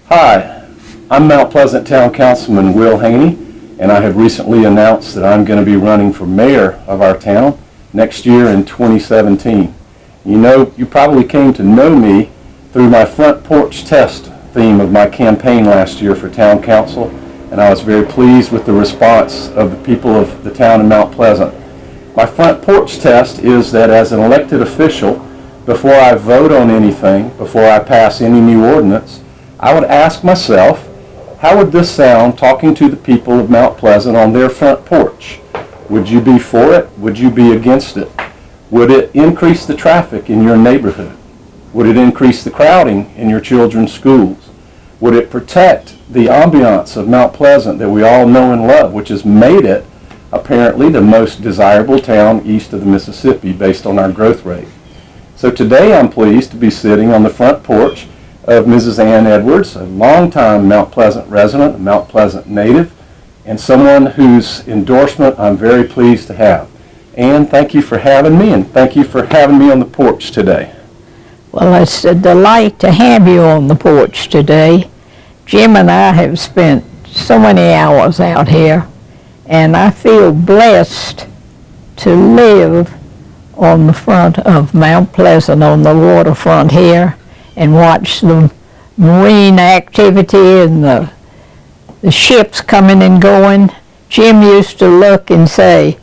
Hi, I'm Mount Pleasant Town Councilman Will Haney, and I have recently announced that I'm going to be running for mayor of our town next year in 2017. You know, you probably came to know me through my front porch test theme of my campaign last year for town council, and I was very pleased with the response of the people of the town of Mount Pleasant. My front porch test is that as an elected official, before I vote on anything, before I pass any new ordinance, I would ask myself, how would this sound talking to the people of Mount Pleasant on their front porch? Would you be for it? Would you be against it? Would it increase the traffic in your neighborhood? Would it increase the crowding in your children's schools? Would it protect the ambiance of Mount Pleasant that we all know and love, which has made it apparently the most desirable town east of the Mississippi based on our growth rate? So today I'm pleased to be sitting on the front porch of Mrs. Ann Edwards, a longtime Mount Pleasant resident, a Mount Pleasant native, and someone whose endorsement I'm very pleased to have. Ann, thank you for having me, and thank you for having me on the porch today. Well, it's a delight to have you on the porch today. Jim and I have spent so many hours out here, and I feel blessed to live on the front of Mount Pleasant on the waterfront here and watch the marine activity and the ships coming and going. Jim used to look and say,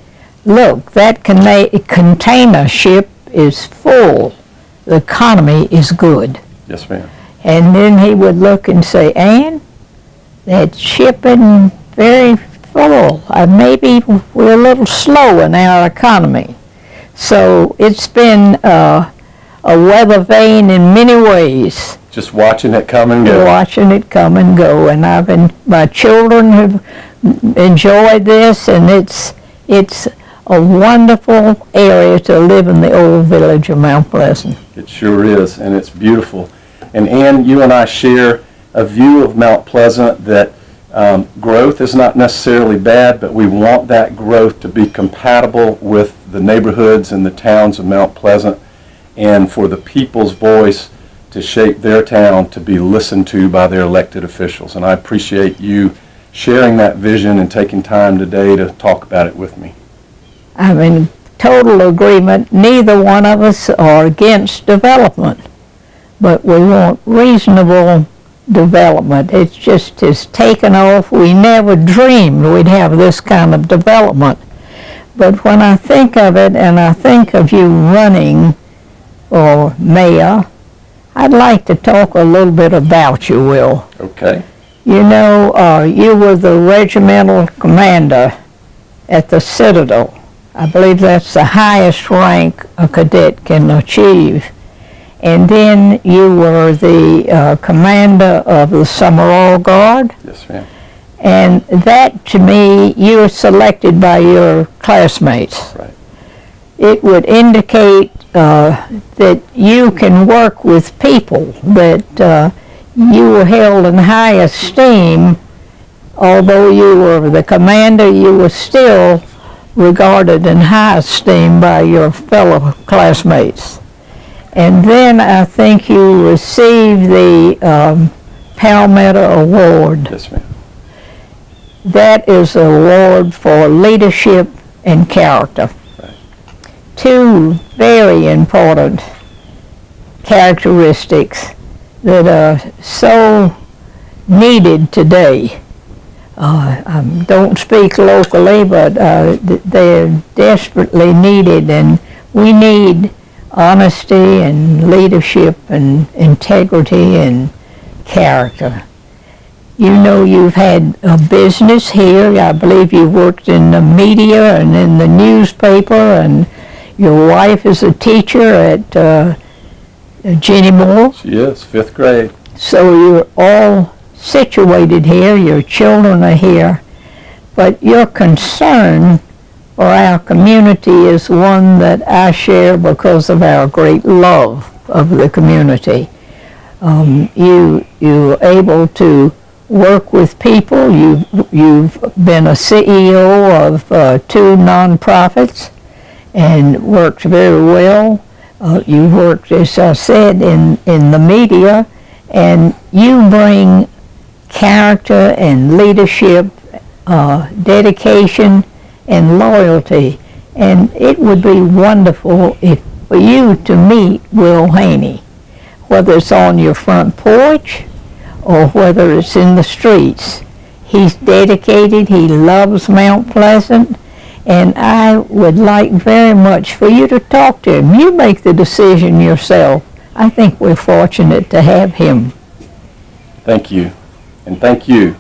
look, that container ship is full. The economy is good. Yes, ma'am. And then he would look and say, Ann, that ship isn't very full. Maybe we're a little slow in our economy. So it's been a weather vane in many ways. Just watching it come and go. Watching it come and go. And my children have enjoyed this, and it's a wonderful area to live in the old village of Mount Pleasant. It sure is, and it's beautiful. And Ann, you and I share a view of Mount Pleasant that growth is not necessarily bad, but we want that growth to be compatible with the neighborhoods and the towns of Mount Pleasant, and for the people's voice to shape their town to be listened to by their elected officials. And I appreciate you sharing that vision and taking time today to talk about it with me. I'm in total agreement. Neither one of us are against development, but we want reasonable development. It just has taken off. We never dreamed we'd have this kind of development. But when I think of it, and I think of you running for mayor, I'd like to talk a little bit about you, Will. Okay. You know, you were the regimental commander at the Citadel. I believe that's the highest rank a cadet can achieve. And then you were the commander of the Summerall Guard. Yes, ma'am. And that, to me, you were selected by your classmates. Right. It would indicate that you can work with people, that you were held in high esteem. Although you were the commander, you were still regarded in high esteem by your fellow classmates. And then I think you received the Palmetto Award. Yes, ma'am. That is an award for leadership and character. Right. Two very important characteristics that are so needed today. I don't speak locally, but they're desperately needed, and we need honesty and leadership and integrity and character. You know, you've had a business here. I believe you worked in the media and in the newspaper, and your wife is a teacher at Jenny Moore. She is, 5th grade. So you're all situated here, your children are here, but your concern for our community is one that I share because of our great love of the community. You're able to work with people. You've been a CEO of 2 nonprofits and worked very well. You worked, as I said, in the media, and you bring character and leadership, dedication and loyalty. And it would be wonderful for you to meet Will Haney, whether it's on your front porch or whether it's in the streets. He's dedicated, he loves Mount Pleasant, and I would like very much for you to talk to him. You make the decision yourself. I think we're fortunate to have him. Thank you. And thank you